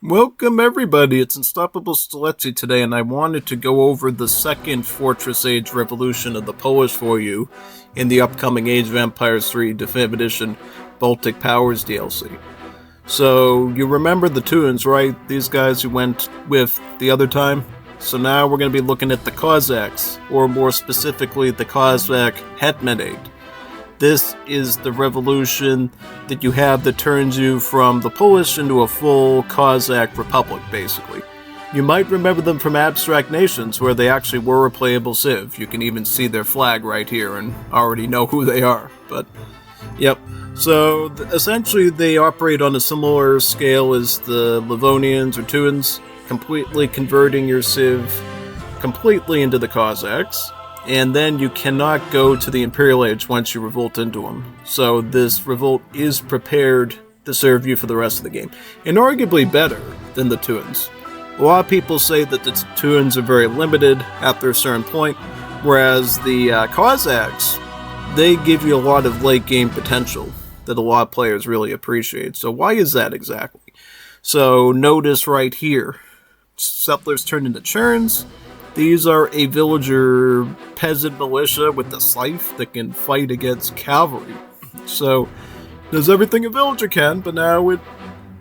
Welcome everybody, it's Unstoppable Stiletzi today, and I wanted to go over the second Fortress Age Revolution of the Polish for you in the upcoming Age of Empires 3 Definitive Edition Baltic Powers DLC. So, you remember the Tunes, right? These guys who went with the other time? So now we're going to be looking at the Cossacks, or more specifically the Cossack Hetmanate. This is the revolution that you have that turns you from the Polish into a full Cossack republic, basically. You might remember them from Abstract Nations, where they actually were a playable civ. You can even see their flag right here and already know who they are. But, yep. So, essentially, they operate on a similar scale as the Livonians or Teuns, completely converting your civ completely into the Cossacks. And then you cannot go to the Imperial Age once you revolt into them. So this revolt is prepared to serve you for the rest of the game. And arguably better than the Teuns. A lot of people say that the Teuns are very limited after a certain point, whereas the Cossacks, they give you a lot of late game potential that a lot of players really appreciate. So why is that exactly? So notice right here, settlers turn into churns. These are a villager peasant militia with a scythe that can fight against cavalry. So, does everything a villager can, but now it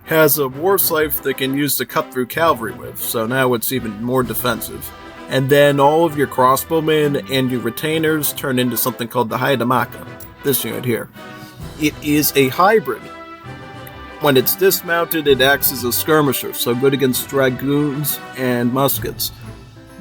has a war scythe that can use to cut through cavalry with, so now it's even more defensive. And then all of your crossbowmen and your retainers turn into something called the Hetmanate, this unit here. It is a hybrid. When it's dismounted, it acts as a skirmisher, so good against dragoons and muskets.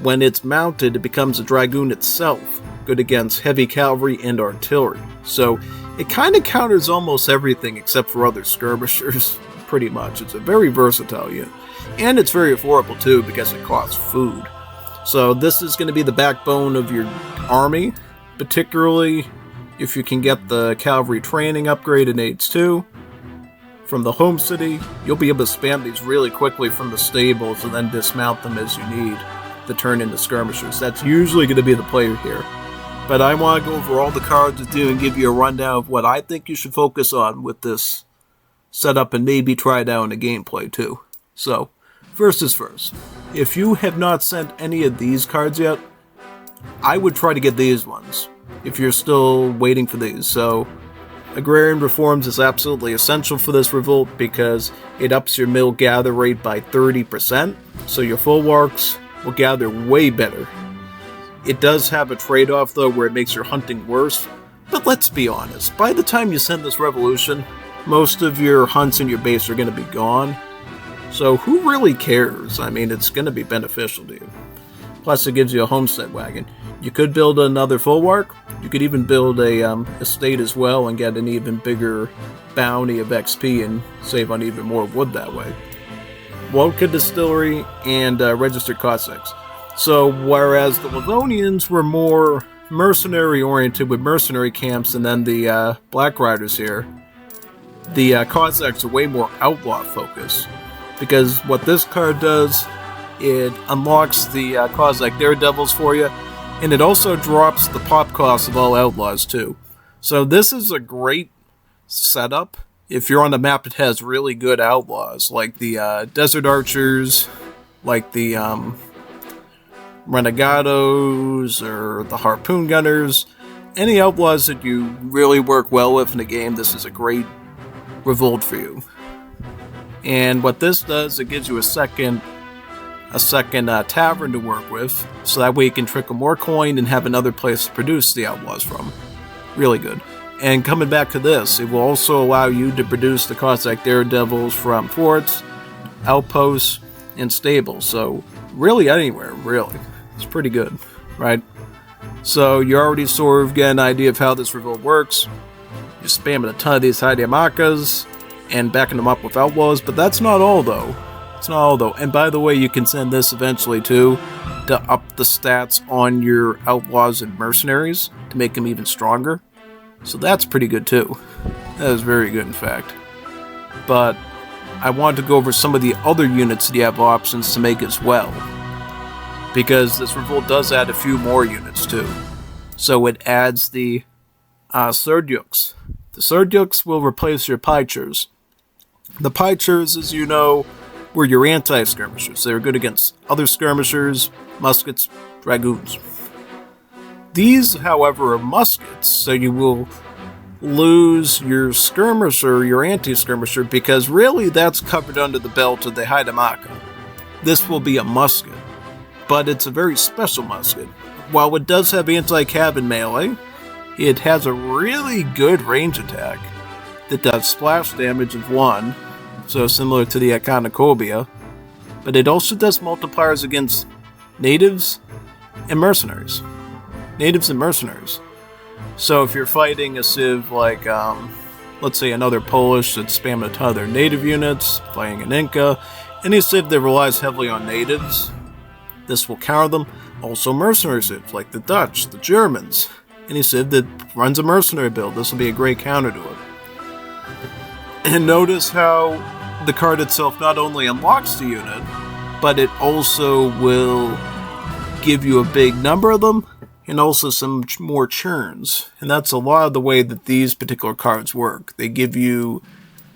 When it's mounted, it becomes a dragoon itself, good against heavy cavalry and artillery. So it kind of counters almost everything except for other skirmishers, pretty much. It's a very versatile unit. And it's very affordable too because it costs food. So this is going to be the backbone of your army, particularly if you can get the cavalry training upgrade in Age 2. From the home city, you'll be able to spam these really quickly from the stables and then dismount them as you need to turn into skirmishers. That's usually going to be the play here. But I want to go over all the cards with you and give you a rundown of what I think you should focus on with this setup and maybe try it out in the gameplay too. So, first is first. If you have not sent any of these cards yet, I would try to get these ones if you're still waiting for these. So, Agrarian Reforms is absolutely essential for this revolt because it ups your mill gather rate by 30%, so your folwarks will gather way better. It does have a trade-off though where it makes your hunting worse, but let's be honest, by the time you send this revolution, most of your hunts in your base are going to be gone, so who really cares? I mean, it's going to be beneficial to you. Plus it gives you a homestead wagon. You could build another folwark, you could even build a estate as well and get an even bigger bounty of XP and save on even more wood that way. Vodka Distillery, and Registered Cossacks. So, whereas the Livonians were more mercenary-oriented with mercenary camps and then the Black Riders here, the Cossacks are way more outlaw-focused. Because what this card does, it unlocks the Cossack Daredevils for you, and it also drops the pop cost of all outlaws too. So this is a great setup if you're on a map that has really good outlaws, like the Desert Archers, like the Renegados, or the Harpoon Gunners. Any outlaws that you really work well with in the game, this is a great revolt for you. And what this does, it gives you a second tavern to work with, so that way you can trickle more coin and have another place to produce the outlaws from. Really good. And coming back to this, it will also allow you to produce the Cossack Daredevils from forts, outposts, and stables. So, really anywhere, really. It's pretty good, right? So, you already sort of get an idea of how this revolt works. You're spamming a ton of these Hidemakas and backing them up with outlaws, but that's not all, though. It's not all, though. And by the way, you can send this eventually, too, to up the stats on your outlaws and mercenaries to make them even stronger. So that's pretty good too. That is very good, in fact. But I wanted to go over some of the other units that you have options to make as well, because this revolt does add a few more units too. So it adds the Serdyuks. The Serdyuks will replace your Pichers. The Pichers, as you know, were your anti-skirmishers. They were good against other skirmishers, muskets, dragoons. These, however, are muskets, so you will lose your skirmisher, your anti-skirmisher, because really that's covered under the belt of the Hetmanate. This will be a musket, but it's a very special musket. While it does have anti-cav and melee, it has a really good range attack that does splash damage of 1, so similar to the Iconocobia, but it also does multipliers against natives and mercenaries. So if you're fighting a civ like, let's say another Polish that's spamming a ton of their native units, fighting an Inca, any civ that relies heavily on natives, this will counter them. Also mercenary civs like the Dutch, the Germans, any civ that runs a mercenary build, this will be a great counter to it. And notice how the card itself not only unlocks the unit, but it also will give you a big number of them, and also some more churns. And that's a lot of the way that these particular cards work. They give you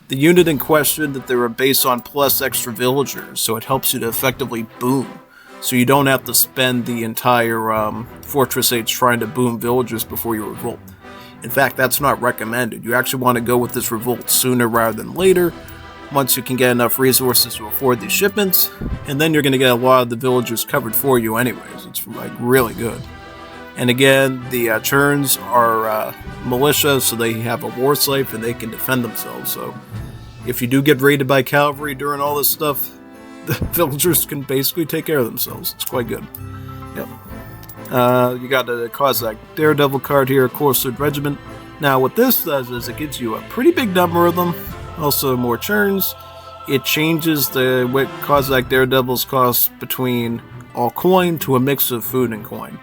the unit in question that they're based on plus extra villagers, so it helps you to effectively boom. So you don't have to spend the entire Fortress Age trying to boom villagers before you revolt. In fact, that's not recommended. You actually want to go with this revolt sooner rather than later, once you can get enough resources to afford these shipments, and then you're going to get a lot of the villagers covered for you anyways. It's like really good. And again, the churns are militia, so they have a war scythe and they can defend themselves. So if you do get raided by cavalry during all this stuff, the villagers can basically take care of themselves. It's quite good. Yep. You got a Cossack Daredevil card here, Corsaired Regiment. Now what this does is it gives you a pretty big number of them, also more churns. It changes what Cossack Daredevils cost between all coin to a mix of food and coin.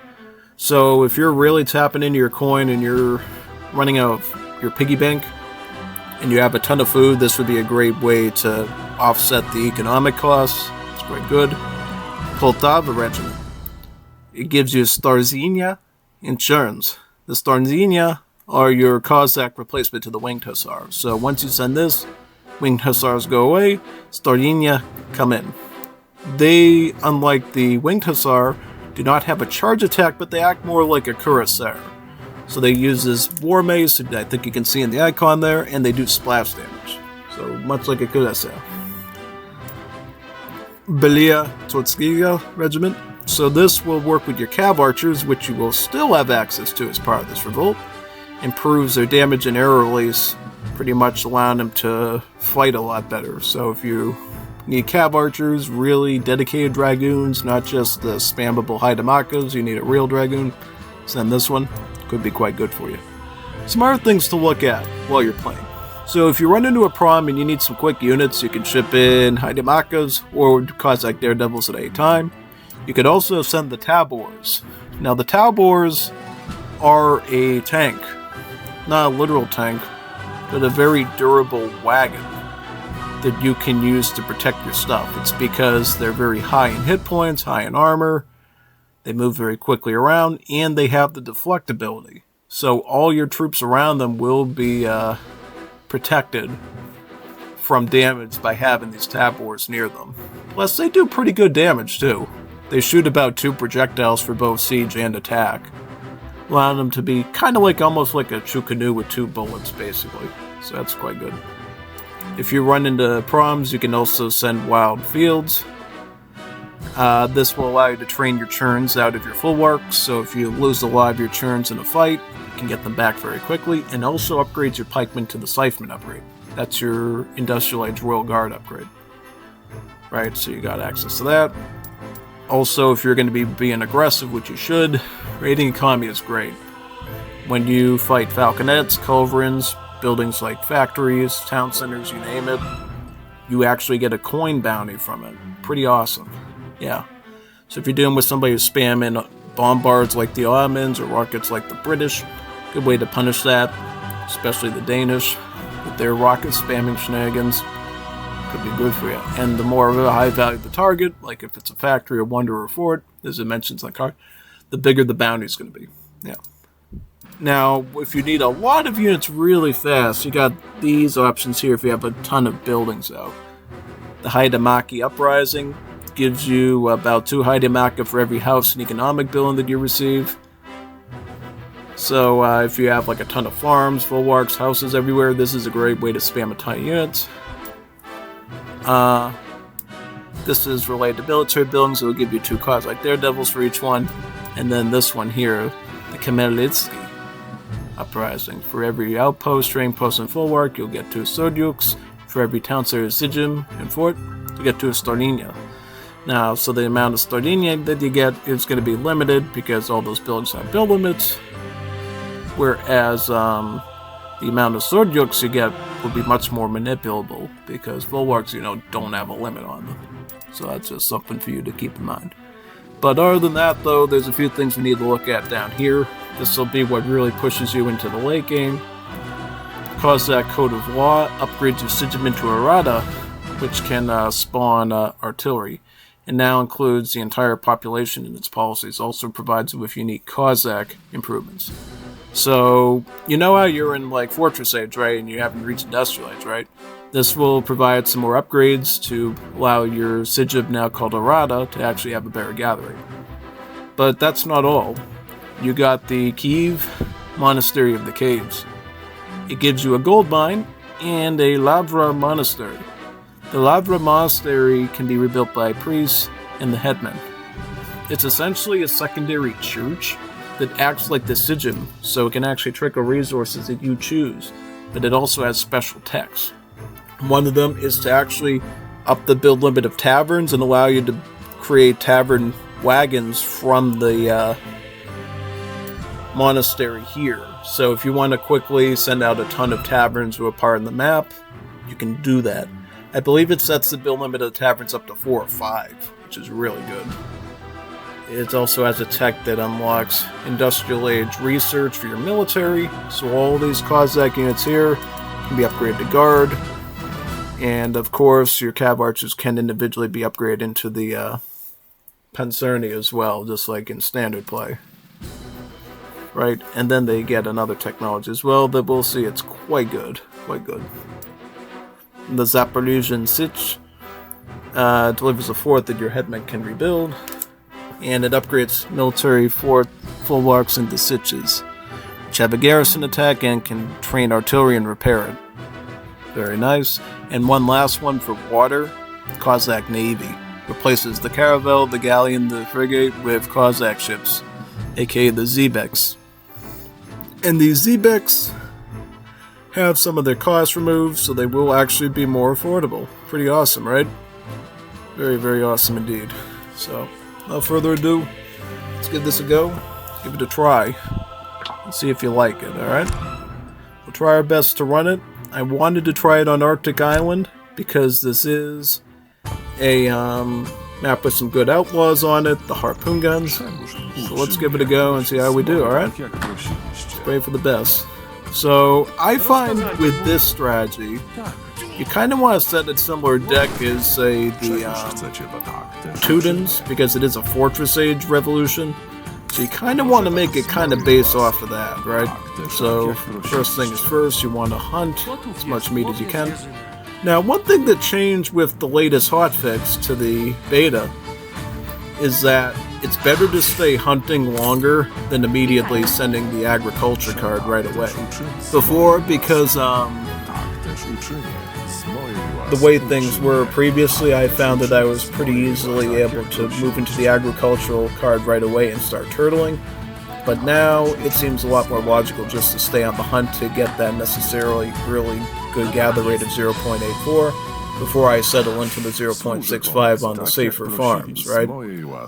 So if you're really tapping into your coin and you're running out of your piggy bank and you have a ton of food, this would be a great way to offset the economic costs. It's quite good. Poltava Regiment. It gives you Starzynia and churns. The Starzynia are your Cossack replacement to the Winged Hussars. So once you send this, Winged Hussars go away, Starzynia come in. They, unlike the Winged Hussar, do not have a charge attack, but they act more like a cuirassier. So they use this war mace, I think you can see in the icon there, and they do splash damage. So much like a cuirassier. Belia Torskiga Regiment. So this will work with your cav archers, which you will still have access to as part of this revolt. Improves their damage and arrow release, pretty much allowing them to fight a lot better. So if you need cav archers, really dedicated dragoons, not just the spammable Haidamakas, you need a real dragoon, send this one. Could be quite good for you. Some other things to look at while you're playing. So if you run into a prom and you need some quick units, you can ship in Haidamakas or Cossack Daredevils at any time. You could also send the Tabors. Now the Tabors are a tank. Not a literal tank, but a very durable wagon that you can use to protect your stuff. It's because they're very high in hit points, high in armor, they move very quickly around, and they have the deflect ability. So all your troops around them will be protected from damage by having these Tabors near them. Plus, they do pretty good damage too. They shoot about 2 projectiles for both siege and attack, allowing them to be kind of like almost like a Chukanu with 2 bullets, basically. So that's quite good. If you run into proms, you can also send Wild Fields. This will allow you to train your churns out of your full work, so if you lose a lot of your churns in a fight, you can get them back very quickly, and also upgrades your pikemen to the scytheman upgrade. That's your Industrial Age Royal Guard upgrade. Right, so you got access to that. Also, if you're going to be being aggressive, which you should, raiding economy is great. When you fight falconets, culverins, buildings like factories, town centers, you name it, you actually get a coin bounty from it. Pretty awesome. Yeah. So if you're dealing with somebody who's spamming bombards like the Ottomans or rockets like the British, good way to punish that, especially the Danish, with their rocket spamming shenanigans. Could be good for you. And the more of a high value the target, like if it's a factory, a wonder, or a fort, as it mentions on the card, the bigger the bounty is going to be. Yeah. Now, if you need a lot of units really fast, you got these options here if you have a ton of buildings out. The Haidamaki Uprising gives you about 2 Haidamaki for every house and economic building that you receive. So if you have like a ton of farms, bulwarks, houses everywhere, this is a great way to spam a ton of units. This is related to military buildings. It will give you 2 Cossack Daredevils for each one. And then this one here, the Khmelnytskyi Uprising. For every outpost, trading post, and bulwark, you'll get 2 Sordyuks. For every town, Sigim, and fort, you get 2 Stardinia. Now, so the amount of Stardinia that you get is going to be limited because all those buildings have build limits. Whereas the amount of Sordyuks you get will be much more manipulable because bulwarks, don't have a limit on them. So that's just something for you to keep in mind. But other than that, though, there's a few things we need to look at down here. This will be what really pushes you into the late game. Cossack Code of Law upgrades your Sigim into Arata, which can spawn artillery, and now includes the entire population in its policies. Also provides you with unique Cossack improvements. So, you know how you're in like Fortress Age, right, and you haven't reached Industrial Age, right? This will provide some more upgrades to allow your Sigim, now called Arata, to actually have a better gathering. But that's not all. You got the Kiev Monastery of the Caves. It gives you a gold mine and a Lavra Monastery. The Lavra Monastery can be rebuilt by priests and the Hetman. It's essentially a secondary church that acts like the Sigim, so it can actually trickle resources that you choose, but it also has special techs. One of them is to actually up the build limit of taverns and allow you to create tavern wagons from the monastery here. So if you want to quickly send out a ton of taverns to a part of the map, you can do that. I believe it sets the build limit of the taverns up to 4 or 5, which is really good. It also has a tech that unlocks Industrial Age research for your military, so all these Cossack units here can be upgraded to Guard, and of course your Cav Archers can individually be upgraded into the Panzerny as well, just like in standard play. Right, and then they get another technology as well that we'll see. It's quite good, quite good. The Zaporozhian Sich delivers a fort that your Hetman can rebuild, and it upgrades military fort bulwarks into Sitches, which have a garrison attack and can train artillery and repair it. Very nice. And one last one for water, Cossack Navy. Replaces the caravel, the galleon, the frigate with Cossack ships, aka the Zebeks. And these Zebeks have some of their costs removed, so they will actually be more affordable. Pretty awesome, right? Very, very awesome indeed. So, without further ado, let's give this a go. Give it a try. And see if you like it, alright? We'll try our best to run it. I wanted to try it on Arctic Island, because this is a map with some good outlaws on it, the harpoon guns. So let's give it a go and see how we do, alright? Pray for the best. So, I find with this strategy, you kind of want to set a similar deck as, say, the Teutons, because it is a Fortress Age revolution. So you kind of want to make it kind of base off of that, right? So, first thing is first, you want to hunt as much meat as you can. Now, one thing that changed with the latest hotfix to the beta is that it's better to stay hunting longer than immediately sending the agriculture card right away. Before, because the way things were previously, I found that I was pretty easily able to move into the agricultural card right away and start turtling. But now, it seems a lot more logical just to stay on the hunt to get that necessarily really good gather rate of 0.84 before I settle into the 0.65 on the safer farms, right?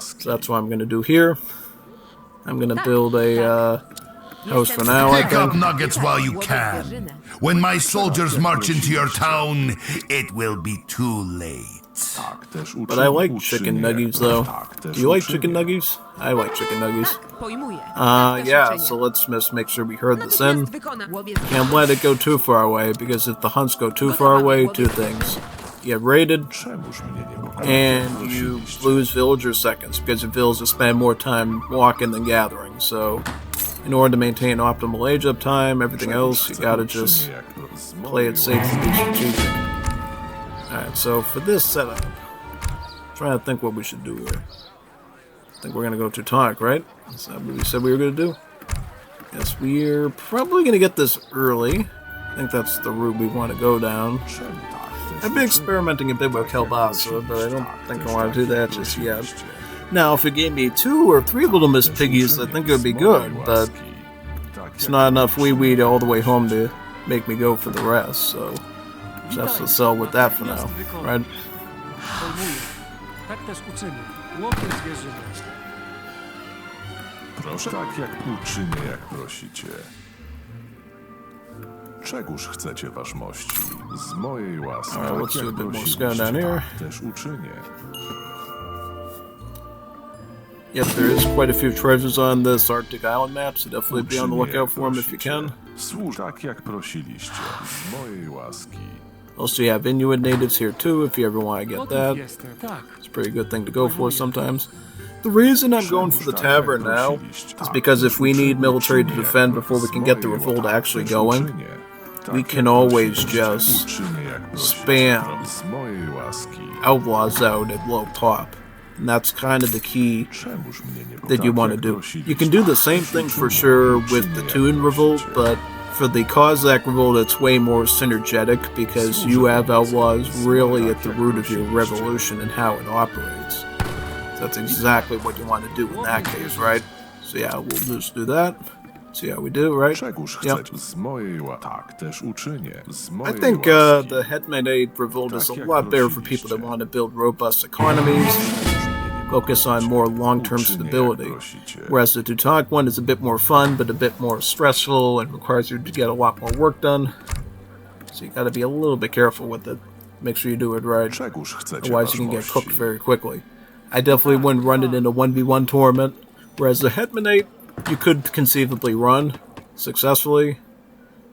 So that's what I'm going to do here. I'm going to build a house for now, I Pick up think. nuggets while you can. When my soldiers march into your town, it will be too late. But I like chicken nuggies, though. Do you like chicken nuggies? I like chicken nuggies. Yeah, so let's just make sure we herd this in. Can't let it go too far away, because if the hunts go too far away, 2 things. You get raided, and you lose villager seconds, because your villagers spend more time walking than gathering. So, in order to maintain optimal age uptime, everything else, you gotta just play it safe and be strategic. Alright, so for this setup, I'm trying to think what we should do here. I think we're going to go Teutonic, right? Is that what we said we were going to do? Yes, we're probably going to get this early. I think that's the route we want to go down. I've been experimenting a bit with Kielbasa, but I don't think I want to do that just yet. Now, if it gave me 2 or 3 Little Miss Piggies, I think it would be good, but it's not enough wee-wee all the way home to make me go for the rest, so just have to sell with that for now, right? Proszę tak jak uczynię, jak prosicie. Czegóż chcecie, waszmości? Z mojej łaski, let's tak do a jak bit more prosiliście, scout down here. tak też uczynię. Yep, there is quite a few treasures on this Arctic island map, so definitely be on the lookout for them if you can. Służ tak jak prosiliście, z mojej łaski. Also, you have Inuit natives here too, if you ever want to get that. It's a pretty good thing to go for sometimes. The reason I'm going for the tavern now is because if we need military to defend before we can get the revolt actually going, we can always just spam outlaws out at low top. And that's kind of the key that you want to do. You can do the same thing for sure with the Tuan revolt, but for the Cossack revolt it's way more synergetic because you have outlaws really at the root of your revolution and how it operates. That's exactly what you want to do in that case, right? So yeah, we'll just do that. See how we do, right? Yep. I think the Hetmanate revolt is a lot better for people that want to build robust economies, focus on more long-term stability. Whereas the Teutonic one is a bit more fun, but a bit more stressful and requires you to get a lot more work done. So you got to be a little bit careful with it. Make sure you do it right. Otherwise you can get cooked very quickly. I definitely wouldn't run it in a 1v1 tournament, whereas the Hetmanate you could conceivably run successfully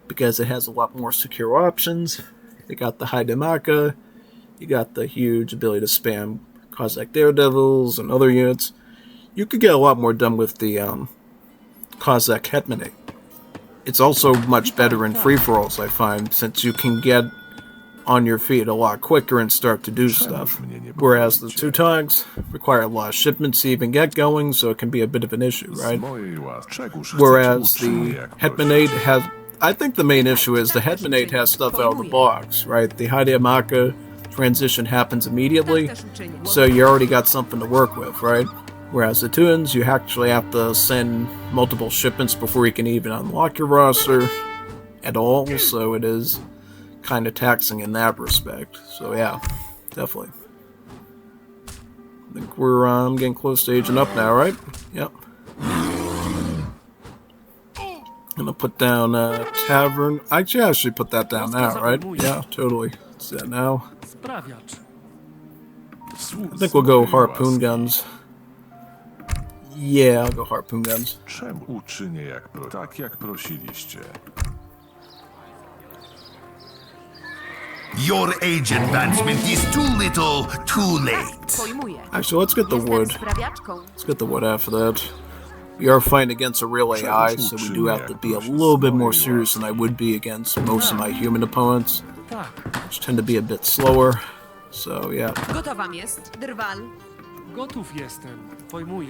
because it has a lot more secure options. You got the High Demaka, you got the huge ability to spam Cossack Daredevils and other units. You could get a lot more done with the Cossack Hetmanate. It's also much better in free-for-alls, I find, since you can get on your feet a lot quicker and start to do stuff. Whereas the Teutonics require a lot of shipments to even get going, so it can be a bit of an issue, right? Whereas the Hetmanate has... I think the main issue is the Hetmanate has stuff out of the box, right? The Haidamaka transition happens immediately, so you already got something to work with, right? Whereas the Tuans, you actually have to send multiple shipments before you can even unlock your roster at all, so it is kind of taxing in that respect. So yeah, definitely. I think we're getting close to aging up now, right? Yep. Gonna put down tavern. Actually, I should put that down now, right? Yeah, totally. Let's do that now. I think we'll go harpoon guns. Yeah, I'll go harpoon guns. Your age advancement is too little, too late. Actually, let's get the wood. Let's get the wood after that. We are fighting against a real AI, so we do have to be a little bit more serious than I would be against most of my human opponents, which tend to be a bit slower. So, yeah.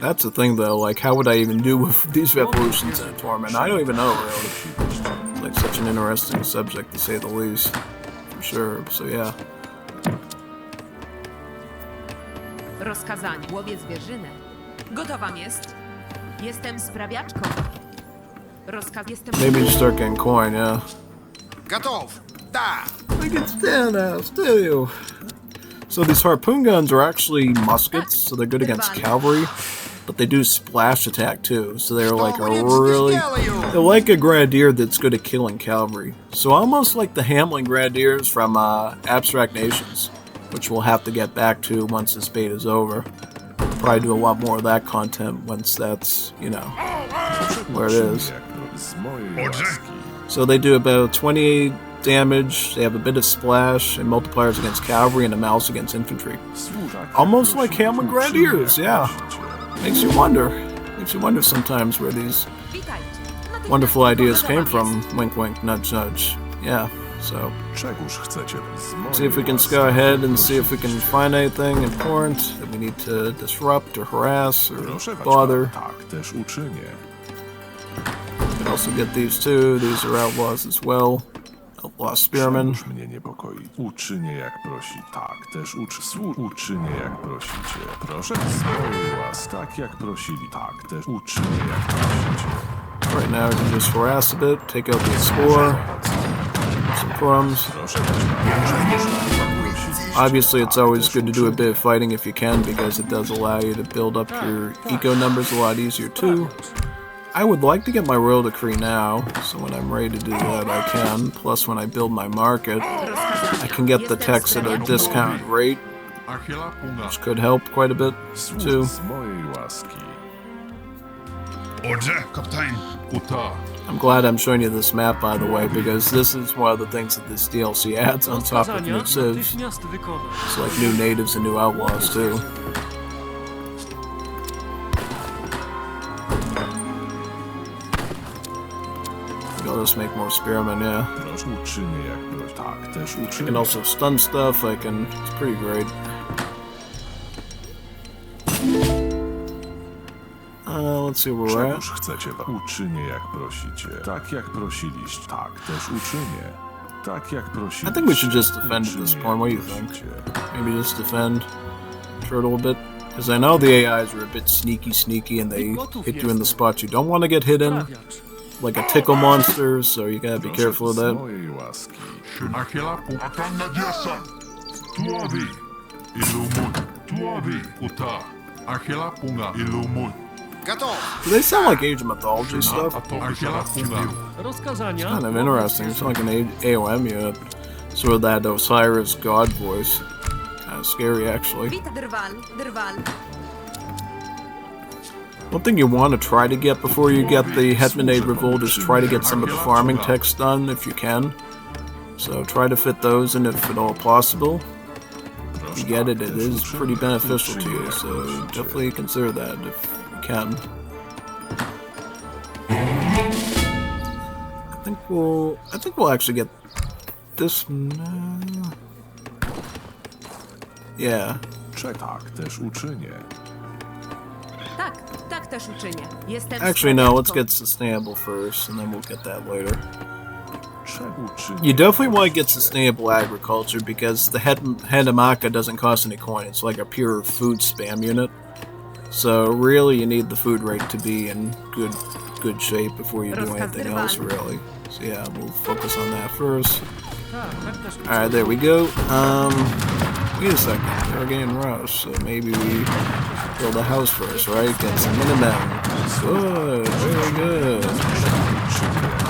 That's the thing, though. Like, how would I even do with these revolutions in a tournament? I don't even know, really. It's like such an interesting subject, to say the least. For sure, so yeah. Rozkazanie. Łowiec zwierzynę. Gotowam jest. Jestem sprawiaczką. Maybe just start getting coin, yeah. Готов. Да. I can stand now, still. So these harpoon guns are actually muskets, so they're good against cavalry, but they do splash attack too, so they're like they're like a grenadier that's good at killing cavalry. So almost like the Hamlin grenadiers from Abstract Nations, which we'll have to get back to once this beta is over. Probably do a lot more of that content once that's, you know, where it is. So they do about 28 damage, they have a bit of splash, and multipliers against cavalry, and a mouse against infantry. Almost like Hamlin Grenadiers, yeah. Makes you wonder. Makes you wonder sometimes where these wonderful ideas came from. Wink wink, nudge nudge. Yeah. So, Czegóż chcecie? see if we can go ahead and see if we can find anything important that we need to disrupt or harass or Proszę bother. tak też uczynię. We can also get these two. These are outlaws as well. Outlaw spearmen. Czegoż mnie niepokoi. Uczynię jak prosi. Tak też uczynię jak prosicie. Proszę swojej łaski. Tak jak prosili. Tak też uczynię jak prosicie. Right now, we can just harass a bit, take out the explorer, some crumbs. Proszę Obviously, it's always good to do a bit of fighting if you can, because it does allow you to build up your eco numbers a lot easier too. I would like to get my royal decree now, so when I'm ready to do that, I can. Plus, when I build my market, I can get the text at a discount rate, which could help quite a bit too. z mojej łaski. Order, Captain. I'm glad I'm showing you this map, by the way, because this is one of the things that this DLC adds on top of new civs. It's like new natives and new outlaws, too. I'll just make more spearmen, yeah. Proszę uczynię jak prosi. Tak też I can uczynię. also stun stuff, it's pretty great. Let's see where we're at. Czegoż chcecie? Uczynię jak prosicie. Tak jak prosiliście. Tak też uczynię. Tak jak prosiliście. I think we should just defend at this Uczynię point. What do jak you think? prosicie. Maybe just defend. Turtle a bit. Because I know the AIs are a bit sneaky and they hit you in the spots you don't want to get hit in. Like a tickle monster, so you gotta be careful of Z that. mojej łaski. Gotów! Do they sound like Age of Mythology stuff? Rozkazania. Kind of interesting. It's like an AOM unit. Sort of that Osiris god voice. Kind of scary, actually. Wit drwal. One thing you want to try to get before you get the Hetmanate Revolt is try to get some of the farming text done if you can. So try to fit those in if at all possible. If you get it, it is pretty beneficial to you, so definitely consider that if you can. I think we'll actually get this. Yeah. Tak też uczynię. Tak też uczynię. Jestem Actually, no. Let's sprawiaczką. get sustainable first, and then we'll get that later. Czego uczynię? You definitely want to get sustainable agriculture because the Hetmanate doesn't cost any coin. It's like a pure food spam unit. So really, you need the food rate to be in good shape before you do anything else, really. So yeah, we'll focus on that first. All right, there we go. Wait a second. We're getting rushed, so maybe we build a house first, right? Get some Minutemen. Good, very good.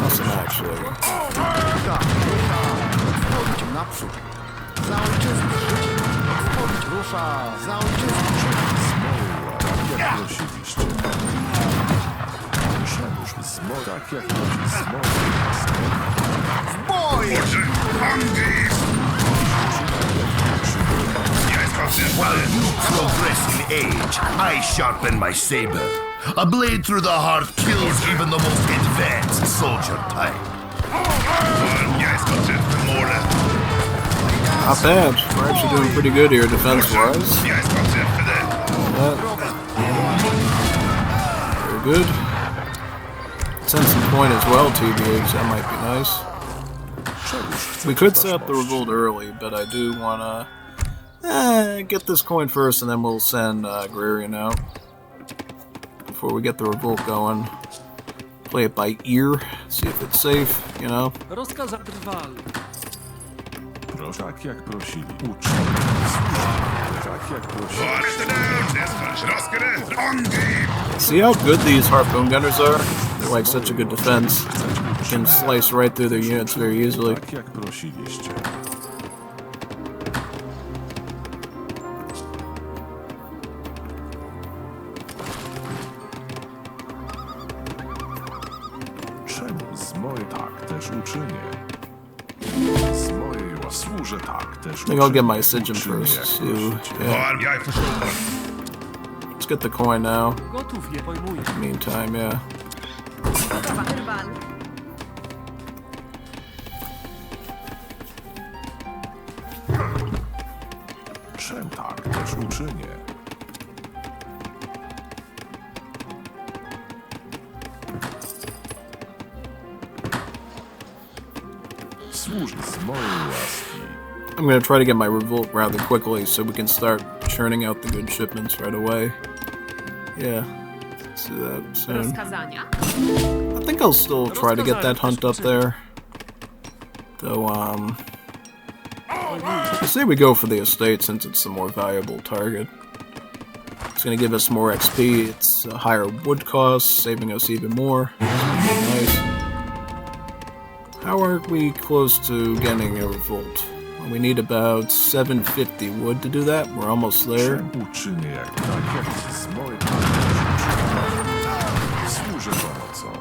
Awesome, actually. Wchodzić naprzód. Za ojczyznę. Wchodzić, rusza. Za ojczyznę. Jak prosiliście. Czegoż tak jak prosi. W boj! While you progress in age, I sharpen my saber. A blade through the heart kills even the most advanced soldier type. Not bad. We're actually doing pretty good here defense-wise. Very good. Send some point as well, TBH. That might be nice. We could set up the revolt early, but I do want to get this coin first, and then we'll send Agrarian out before we get the revolt going. Play it by ear, see if it's safe, you know. Rozkazania drwal. Proszę, tak jak prosili. Uczynię. Tak jak prosili. See how good these harpoon gunners are? They're like such a good defense. You can slice right through their units very easily. Tak jak prosiliście. Czemu z mojej tak też uczynię? Z mojej służę tak też I think I'll get my uczynię. Sigil Uczynię, first. jak Too. prosicie. Yeah. Let's get the coin now. Gotów je pojmuję. Meantime, yeah. Gotowa drwal. też uczynię. Służ z mojej łaski. I'm gonna try to get my revolt rather quickly so we can start churning out the good shipments right away. Yeah, let's do that soon. Rozkazania? I think I'll still try to get that hunt up there. Though, I say we go for the estate since it's the more valuable target. It's gonna give us more XP, it's a higher wood cost, saving us even more. Nice. How are we close to getting a revolt? Well, we need about 750 wood to do that. We're almost there. Uczynię jak z mojej służę pomocą.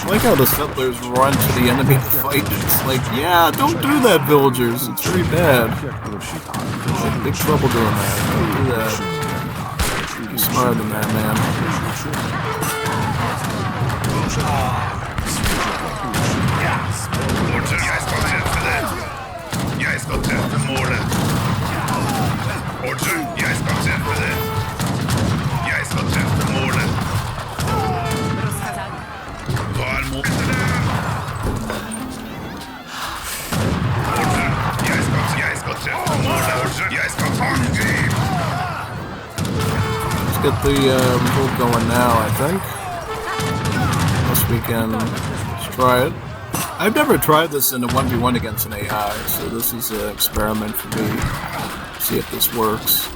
I like how the settlers run to the enemy to fight. It's like, yeah, don't do that, villagers. It's very bad. You're in big trouble doing that. Don't do that. You're smarter than that, man. Ja jest kontent for that. Ja jest kontent for more. Order, ja jest kontent for that. Ja jest kontent for more. Rozkazania. Kvar more. Order, ja jest kontent for more. Order, ja jest kontent. Let's get the revolt going now, I think. Unless we can let's try it. I've never tried this in a 1v1 against an AI, so this is an experiment for me. See if this works.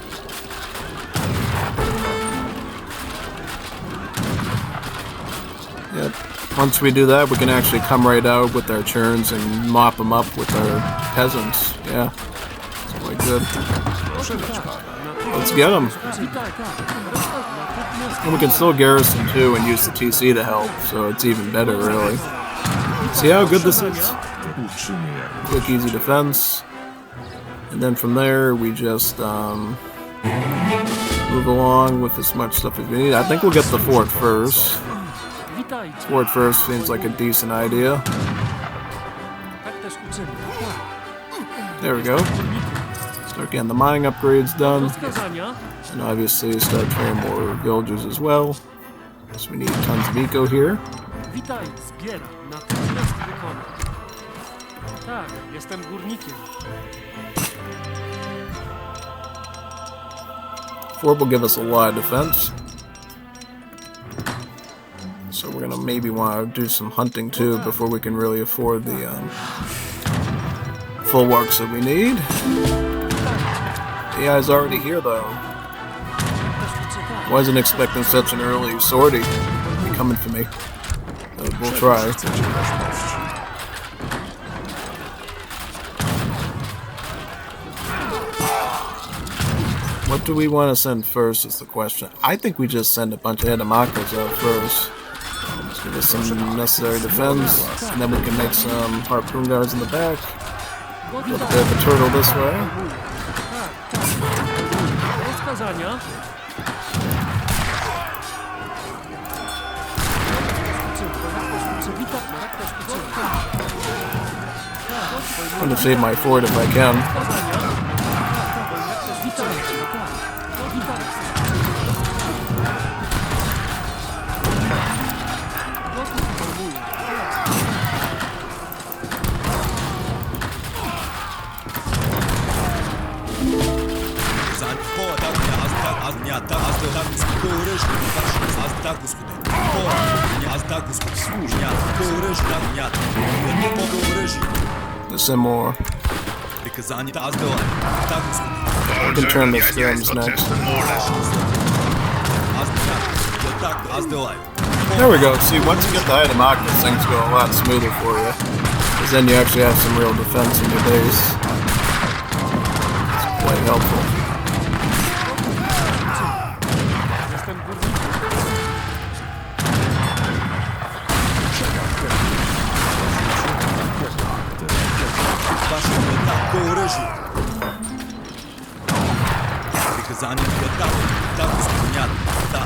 Yep. Once we do that, we can actually come right out with our churns and mop them up with our peasants. Yeah, it's quite good. Let's get them. And we can still garrison too and use the TC to help, so it's even better, really. See how good this is? Quick, easy defense. And then from there, we just move along with as much stuff as we need. I think we'll get the fort first. Fort first seems like a decent idea. There we go. Start getting the mining upgrades done. And obviously start training more villagers as well. So we need tons of eco here. Witaj, zbieram. Natychmiast wykonam. Tak, jestem górnikiem. Fort will give us a lot of defense. So we're gonna maybe want to do some hunting too before we can really afford the full works that we need. The AI's already here though. Wasn't expecting such an early sortie to be coming for me. But we'll try. What do we want to send first is the question. I think we just send a bunch of Hetmanes out first. Let's give us some necessary defense, and then we can make some harpoon guards in the back. A little bit of a turtle this way. Rozkazania. I'm going to save my fort if I can. There's some more. We can turn the skirms next. There we go. See, once you get the Hetmanate, things go a lot smoother for you. Because then you actually have some real defense in your base. It's quite helpful.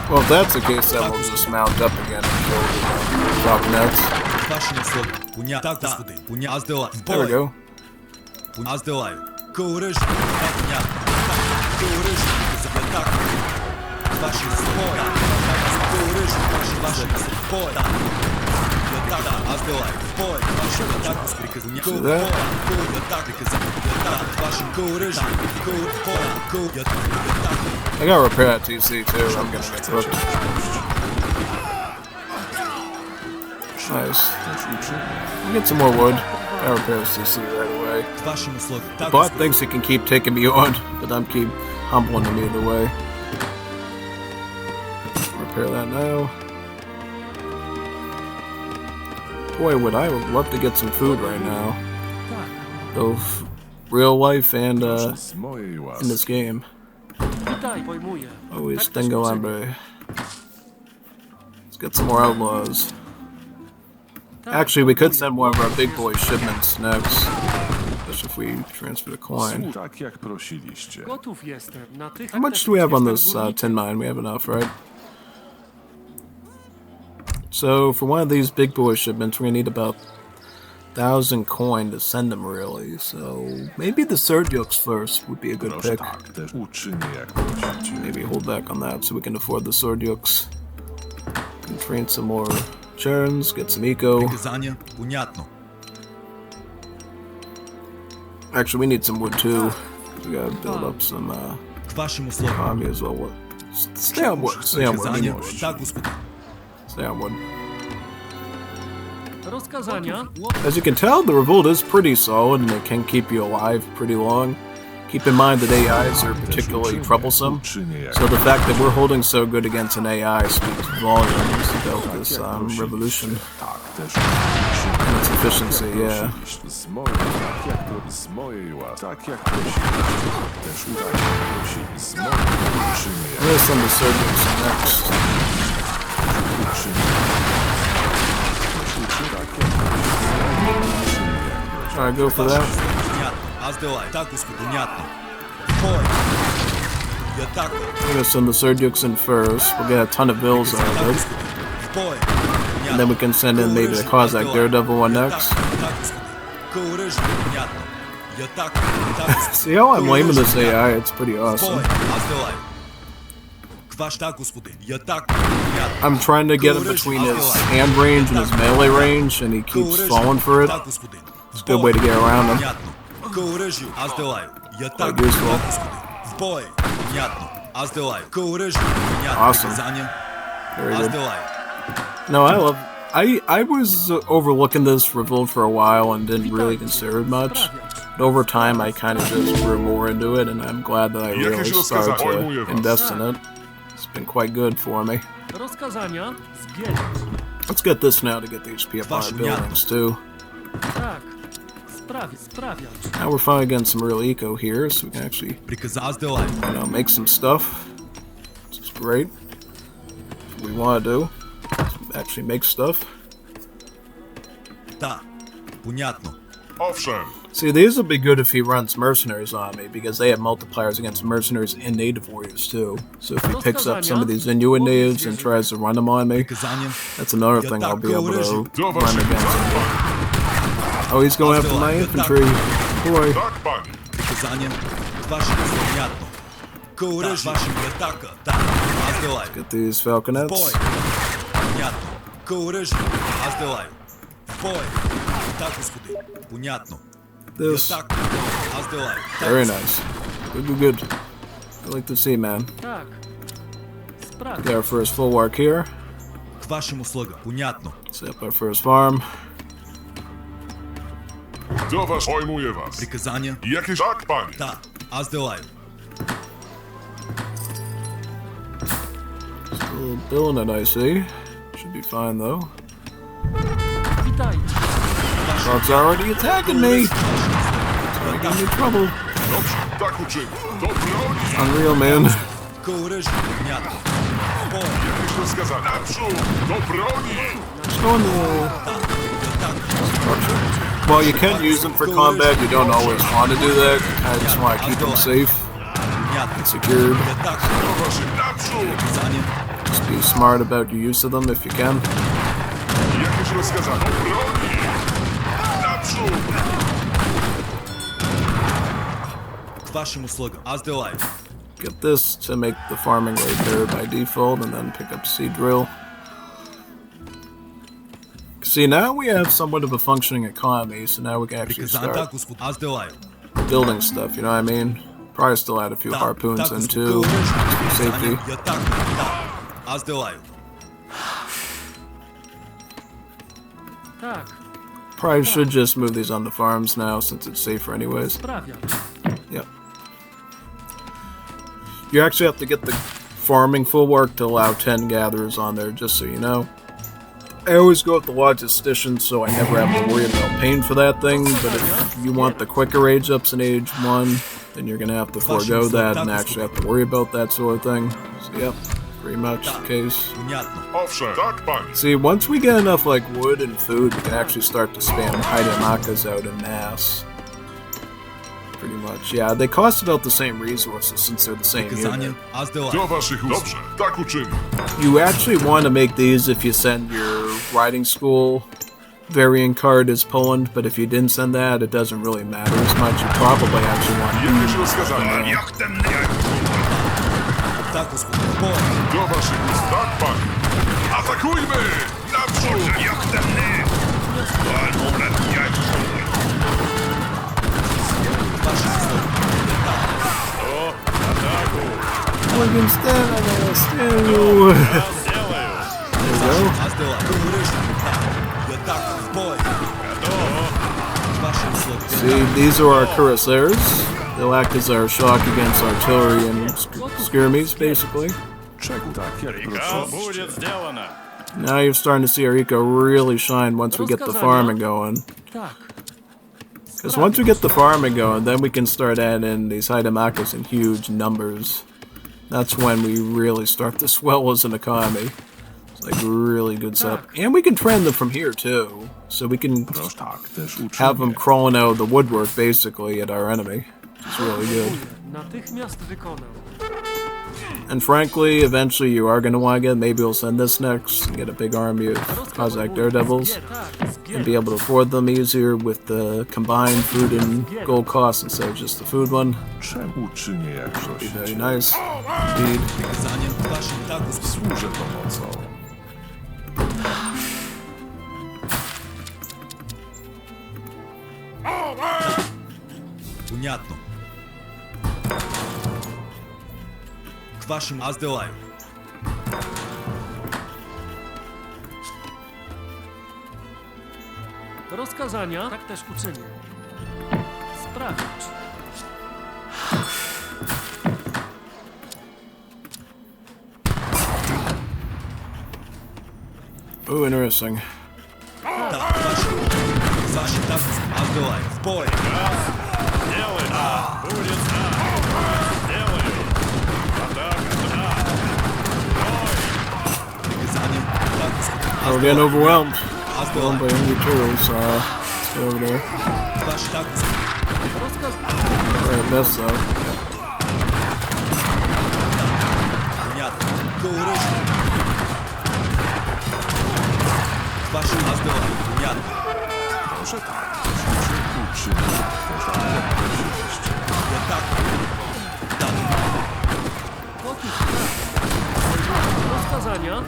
Well, if that's the case, then we'll just mount up again and kill the falconets. There we go. Kołryż, понятно. Kołryż, tak. Wasze swoje. Kołryż, wasze swoje. Tak, a zdolaj. Boj, wasze tak приказания. Так, приказания. Wasze kołryż, I gotta repair that TC too. I'm gonna make it. Nice. We'll get some more wood. I repair this TC right away. The bot thinks he can keep taking me on, but I'm keep humbling him either way. Repair that now. Boy, would I love to get some food right now. Both real life and in this game. Witaj, pojmuję. Always Tak też tengo uczynię. hambre. Let's get some more outlaws. Tak, Actually, we could pojmuję. send one of our big boy shipments next. Especially if we transfer the coin. Tak jak prosiliście. Gotów jestem. How much do we have on this tin mine? We have enough, right? So, for one of these big boy shipments, we're gonna need about 1,000 coin to send them, really. So, maybe the Serdyuks first would be a good Proszę pick. tak, też uczynię jak prosicie. Maybe hold back on that so we can afford the Serdyuks. And train some more Cherns, get some eco. Приказания, понятно. Actually, we need some wood too. We gotta build up some К вашим услугам. army as well. Stay on wood. Stay on wood. we need Приказания, wood. так, господин. Stay on wood. Rozkazania. As you can tell, the Revolt is pretty solid and it can keep you alive pretty long. Keep in mind that AIs are particularly troublesome, so the fact that we're holding so good against an AI speaks volumes about this revolution Tak, też and its efficiency, yeah. z mojej łaski. Tak jak prosiliście. Też prosili z mojej uczynię I'm gonna send the Serdyuks next. Alright, go for that. Понятно. А сделай. Так, господин, понятно. Бой. Я так. I'm gonna send the Serdyuks in first. We'll get a ton of bills out of it. Бой. And then we can send in maybe the Cossack Daredevil one next. Коурыж, понятно. Я так. Так. See how I'm laming this AI? It's pretty awesome. Бой. А сделай. Ваш так, господин. Я так. Понятно. I'm trying to get him between his hand range and his melee range, and he keeps falling for it. Так, господин. It's a good way to get around him. Понятно. Коурыж, а сделай. Я так. Quite useful. В бой. Понятно. А сделай. Коурыж, понятно. Awesome. Приказания. Very А good. сделай. No, I love. I was overlooking this Revolt for a while and didn't really consider it much. But over time, I kind of just grew more into it, and I'm glad that I really started to invest in it. It's been quite good for me. Rozkazania. Zbierać. Let's get this now to get the HP up on our buildings too. Tak. Sprawiać. Now we're finally getting some real eco here, so we can actually, Приказа сделай. make some stuff. Which is great. That's what we want to do. Actually make stuff. Да. Понятно. Owszem. See, these would be good if he runs mercenaries on me, because they have multipliers against mercenaries and native warriors too. So if he picks up some of these Inuit natives and tries to run them on me, Приказания. that's another thing I'll be able to run against him. Oh, he's going after my infantry. Boy. Tak, panie. Приказания. Ваши понятно. Коурыж, ваши атака. Да. А сделай. Get these Бой. falconets. Понятно. Коурыж, а сделай. Бой. Так, господин. Понятно. This. Так. А сделай. Very nice. Good. I like to see, man. Tak. Sprawiać. Get our first full work here. К вашим услугам. Понятно. Set up our first farm. Do was pojmuję was. Приказания. Jakieś tak, panie. Да. А сделай. Still building it, I see. Should be fine though. Witaj. Truck's already attacking me. It's gonna give me trouble. Dobrze, tak uczynię. Do broni. Unreal, man. Коурыж. Понятно. Бой. Jakieś rozkazania. Naprzód. Do broni. Just go into Well, you can use them for combat. You don't always want to do that. I just want to keep them safe Понятно. and secured. Так. Do waszych naprzód. Приказания. Just be smart about your use of them if you can. Jakieś rozkazania. Do broni. Naprzód. вашим услугам. Азделаю. Get this to make the farming rate there by default, and then pick up seed drill. See, now we have somewhat of a functioning economy, so now we can actually Приказан start так, Господь. Азделаю. building stuff, you know what I mean? Probably still add a few harpoons in too, just for safety. Я так, да. Азделаю. Tak, Probably should just move these on the farms now, since it's safer anyways. sprawiacz. Yep. You actually have to get the farming full work to allow 10 gatherers on there, just so you know. I always go with the logistician, so I never have to worry about paying for that thing, but if you want the quicker age ups in age 1, then you're going to have to forego that and actually have to worry about that sort of thing. So yep, pretty much the case. Понятно. Owszem, tak, panie. See, once we get enough like wood and food, we can actually start to spam Hetmates out in mass. Pretty much, yeah. They cost about the same resources since they're the same Приказание. unit. Азделаю. Do waszych usług. Dobrze, tak uczynię. You actually want to make these if you send your riding school varying card as Poland, but if you didn't send that, it doesn't really matter as much. You probably actually want Jakieś rozkazania. Так, Господь. Бой. Do waszych usług. Tak, panie. Atakujmy! Naprzód! Вашим услугам. Morgan stand, I gotta stand. There you go. Азделаю. Говоришь? Да. Я так, в бой. Вашим услугам. See, these are our cuirassiers. They'll act as our shock against artillery and skirmies, basically. Czego tak, jak prosiliście? Now you're starting to see our eco really shine once we get the farming going. Tak, Because once we get the farming going, then we can start adding in these Hetmates in huge numbers. That's when we really start to swell as an economy. It's like really good stuff. And we can trend them from here too. So we can Proszę, tak, też uczynię. have them crawling out of the woodwork basically at our enemy. It's really good. natychmiast wykonam. And frankly, eventually you are going to want to get, maybe we'll send this next and get a big army of Cossack daredevils. Tak, And be able to afford them easier with the combined food and gold costs instead of just the food one. Czemu uczynię, jak Be very prosicie? nice indeed. Приказанием вашим, так, Господь. Służę pomocą. Понятно. К вашим азделаю. Rozkazania, tak też uczynię. Sprawiacz. Ooh, interesting. Так, вашим. Вашим, так, Господь. Азделаю. В бой. Приказанием, так, Господь. Oh, we're getting overwhelmed. Азделаю. Overwhelmed by enemy turtles. Let's go over there. Ваш, так, Господь. Alright, best though. Понятно. Говоришь? К вашим азделаю. Понятно. Proszę, tak, też uczynię. Proszę, jak prosiliście. Я так. Так. Otóż tak. Rozkazania.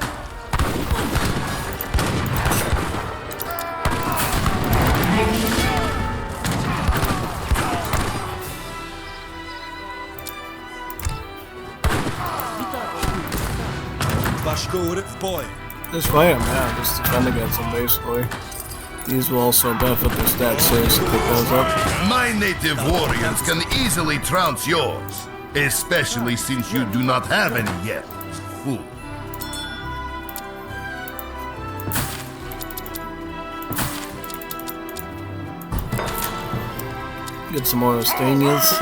Ваш говорит в бой. Just fight them, yeah. Just defend against them, basically. These will also benefit their stats saves to pick those up. My native warriors can easily trounce yours, especially since you do not have any yet. Fool. Get some more Ostanias.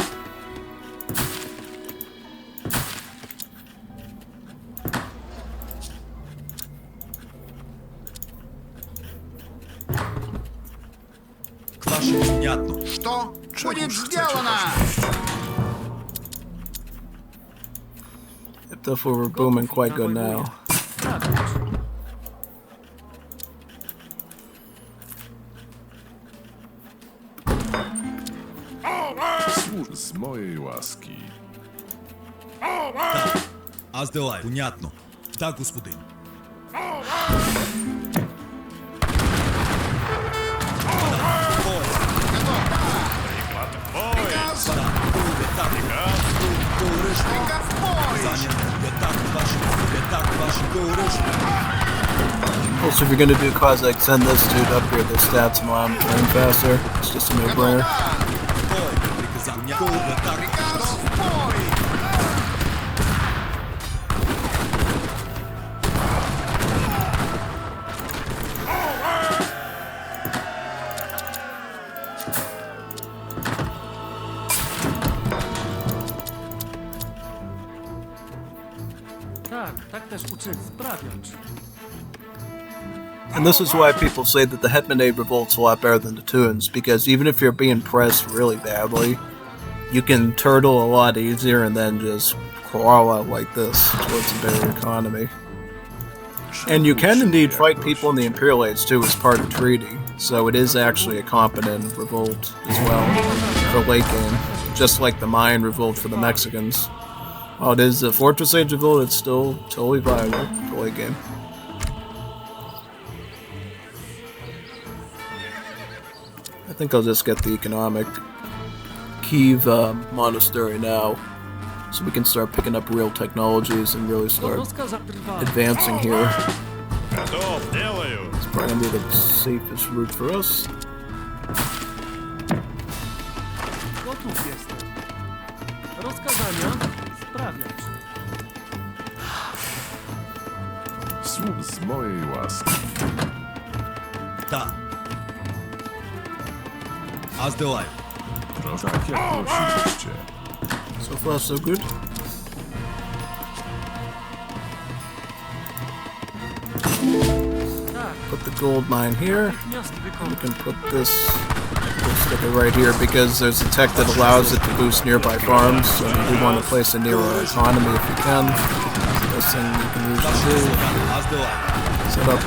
К вашим понятно. Что будет chcecie, сделано? If the we're booming quite good now. Służ z mojej mojej łaski. Так. Аз делай. Понятно. Да, господин. Also, if you're gonna do Cossack, send this to upgrade their stats and allow them to learn faster. It's just a no-brainer. Tak też uczynię. Sprawiacz. And this is why people say that the Hetmanate Revolt's a lot better than the Tunes, because even if you're being pressed really badly, you can turtle a lot easier and then just crawl out like this towards a better economy. And you can indeed fight people in the Imperial Age too as part of the treaty, so it is actually a competent revolt as well for late game, just like the Mayan Revolt for the Mexicans. While it is a Fortress Age Revolt, it's still totally viable for late game. I think I'll just get the economic Kiev monastery now, so we can start picking up real technologies and really start advancing here. It's probably gonna be the safest route for us. Gotów jestem. Rozkazania. Sprawiacz. Sług z mojej łaski. Tak. Аз делай. Proszę, tak jak prosiliście. So far, so good. Put the gold mine here. Miast We wykonał. can put this sticker right here because there's a tech that allows it to boost nearby farms, so we do want to place it near our economy if we can. Best thing you can usually do. Аз делай. Set up.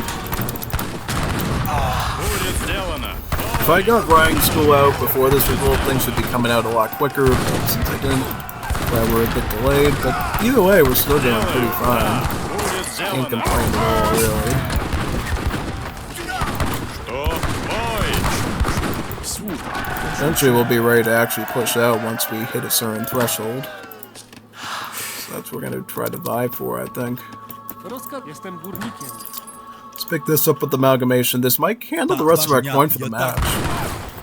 If I got riding school out before this revolt, things should be coming out a lot quicker, but since I didn't, we're a bit delayed. But either way, we're still doing pretty fine. Can't complain at all, really. Eventually we'll be ready to actually push out once we hit a certain threshold. So that's what we're going to try to vie for, I think. Rozkaz. Jestem górnikiem. Let's pick this up with amalgamation. This might handle the rest of our coin for the match.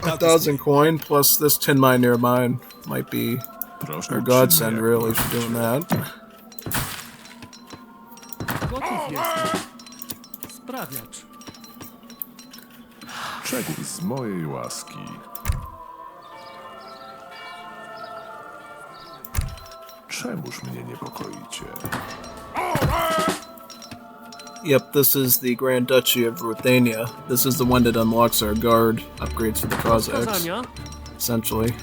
1,000 coin plus this tin mine near mine might be Proszę our uczynię, godsend, jak really, for doing that. Gotów jestem. Sprawiacz. Czego z mojej łaski. Czemuż mnie niepokoicie? Yep, this is the Grand Duchy of Ruthenia. This is the one that unlocks our guard upgrades for the Cossacks, Rozkazania. essentially.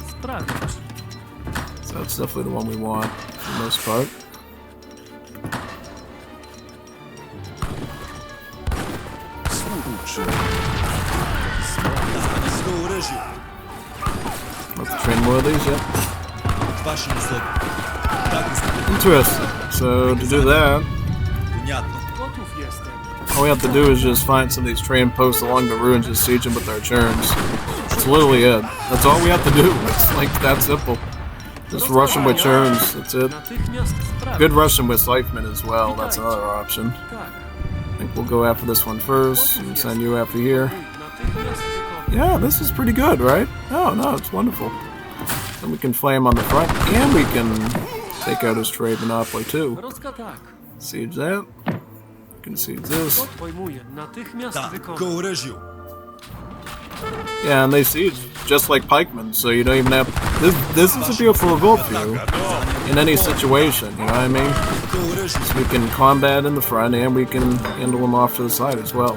Sprawiacz. So that's definitely the one we want, for the most part. Sług uczynię. С оръжие. Let's train more of these, yep. Ваши условия. Да, господин. Interesting. So, to do that, Понятно. Gotów jestem. all we have to do is just find some of these train posts along the ruins, just siege them with our churns. That's literally it. That's all we have to do. It's like that simple. Just rush them with churns, that's it. Natychmiast sprawiacz. Good rush them with scythemen as well, that's another option. Tak. I think we'll go after this one first, and send you after here. Natychmiast wykonał. Yeah, this is pretty good, right? Oh, no, it's wonderful. Then we can flame on the front, and we can take out his trade monopoly too. Rozkaz tak. Siege that. We can siege this. Got pojmuję. Natychmiast Да, wykonał. к оръжию. Yeah, and they siege just like pikemen, so you don't even have... This is a beautiful revolt for you. In any situation, you know what I mean? К оръжию. So we can combat in the front, and we can handle them off to the side as well.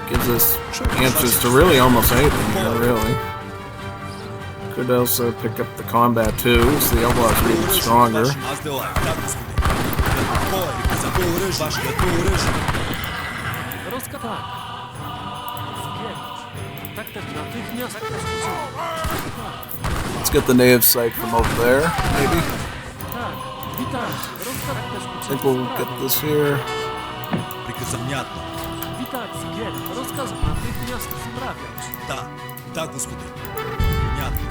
Gives us answers to really almost anything here, really. Could also pick up the combat too, so the outlaws are even stronger. Аз делай. Да, господин. Кой? К оръжие. Ваше к оръжие. Rozkaz tak. Zbierać. Tak też natychmiast. get the native site from over there, maybe. Tak, witaj. Rozkaz też I think we'll get this here. Приказ понятно. Witaj, Zgier. Rozkaz natychmiast sprawiać. Да, да, господин. Понятно.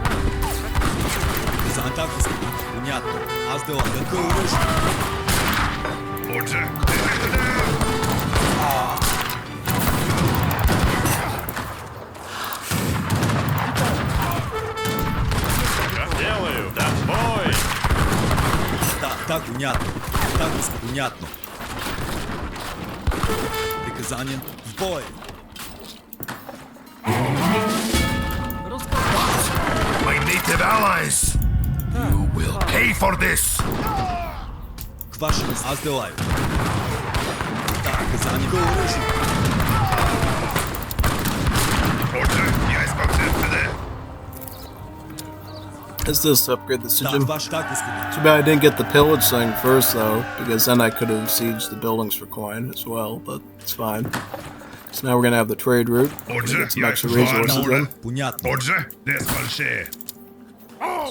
Приказ да, господин. Понятно. Аз делам какое оръжие? Order. Делаю, да бой! Да, да, понятно. Да, господин, понятно. Приказание в бой. Rozkaz My native allies! You will pay for this! К вашим аз делаю. Да, приказание какое оръжие? Order. Yes, Captain. Is this to upgrade the Да, Sigil? ваш да, господин. Too bad I didn't get the pillage thing first, though, because then I could have sieged the buildings for coin as well, but it's fine. So now we're gonna have the trade route. We're gonna get some extra resources in. Понятно. Order. Det skal skje.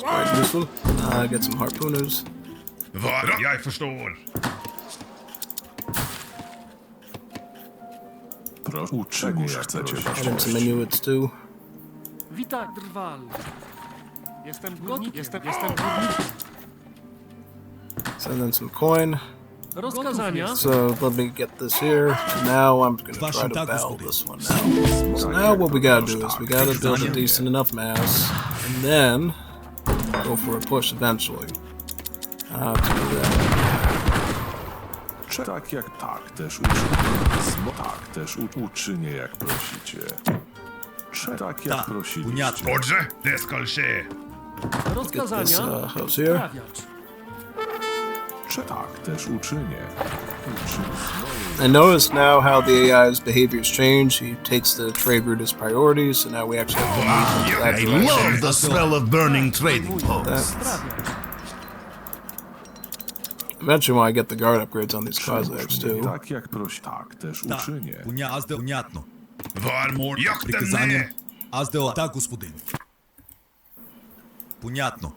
Quite useful. Get some harpooners. Vara. Jeg forstår. Proszę, uczynię jak chcecie, Add in some waszmość. Inuits too. Witaj, drwal. Jestem górnikiem. Jestem górnikiem. Send in some coin. Rozkazania. So let me get this here. And now I'm gonna try to battle this one now. So now what we gotta do is we gotta build a decent enough mass, and then go for a push eventually. To do that. Tak jak tak też uczynię. Tak też uczynię jak prosicie. Tak jak Да, prosiliście. понятно. Order. Det skal skje. Get this Rozkazania. house here. Sprawiać. Tak też uczynię. I notice now how the AI's behaviors change. He takes the trade route as priority, so now we actually have to move into that I direction. love the smell of burning trading posts. Sprawiać. Eventually, when I get the guard upgrades on these Cossacks too. Tak jak prosi. Tak też Да, uczynię. аз делам. Понятно. Varmor. Jakten Приказание. ne. Аз делам. Да, господин. Понятно.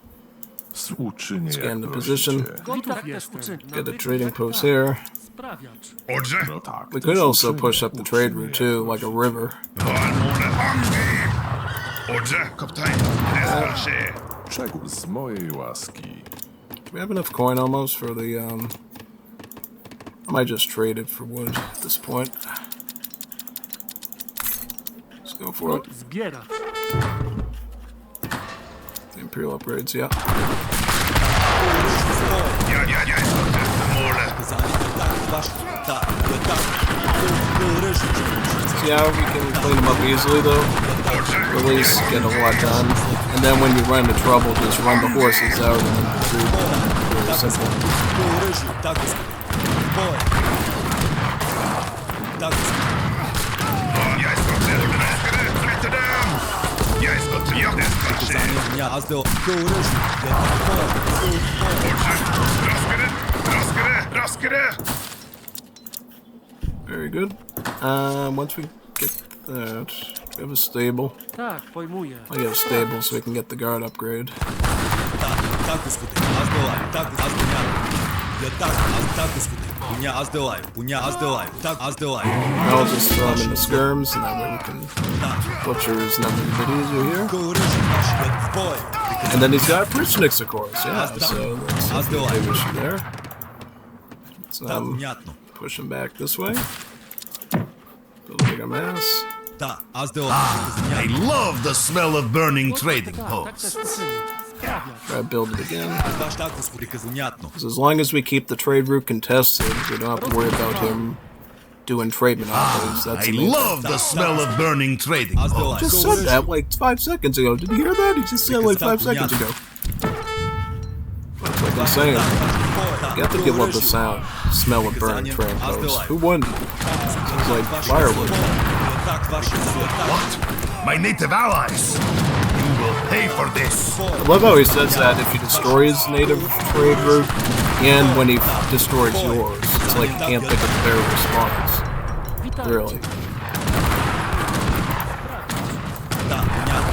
Uczynię Scan the jak position. prosicie. Gotów jestem. Get a trading post here. Sprawiać. Order. No tak We też could also uczynię. push up the trade route too, like a river. Varmor. Angrip. Order. Kaptein. Det skal skje. Czego z mojej łaski? Do we have enough coin almost for the I might just trade it for wood at this point. Let's go for it. Zbierać. The Imperial upgrades, yeah. Ja, Målet. Приказание. Да, ваш. Да, да. Какое оръжие? See how we can clean them up easily though? Release, get a lot done. And then when you run into trouble, just run the horses out and then retreat. Very simple. Какое оръжие? Да, господин. Бой. Да, господин. Jeg skal til ordene. Flytte dem. Jeg skal til. Ja, det skal skje. Приказание. Аз делам. Какое оръжие? Бой. Raskere. Raskere. Raskere. Very good. Once we get that, we have a stable. Tak, pojmuję. I get a stable so we can get the guard upgrade. Да, да, господин. Аз делам. Да, аз делам. Я так, да, господин. Аз делам. Аз делам. Так, аз делам. I'll just throw them into skirms, and that way we can butchers and everything a bit easier here. Какое оръжие? В бой. And then he's got Prichniks, of course, yeah, so that's a big issue there. So Да, понятно. push him back this way. Build a bigger mass. Да, аз делам. I love the smell of burning trading Tak posts. też uczynię. Sprawiać. Try to build it again. Ваш так, господин. Понятно. Because as long as we keep the trade route contested, we don't have to worry about him doing trade monopolies. That's I the main thing. love the smell of burning trading Аз делам. posts. Just said that like 5 seconds ago. Did you hear that? He just said like 5 seconds ago. That's like I'm saying. You have to give up the sound. Smell of burning train posts. Who wouldn't? It's like firewood. Так, ваши. What? My native allies. You will pay for this. I love how he says that if he destroys native trade route and when he destroys yours. It's like you can't pick a fair response. Witaj. Really. Да, понятно.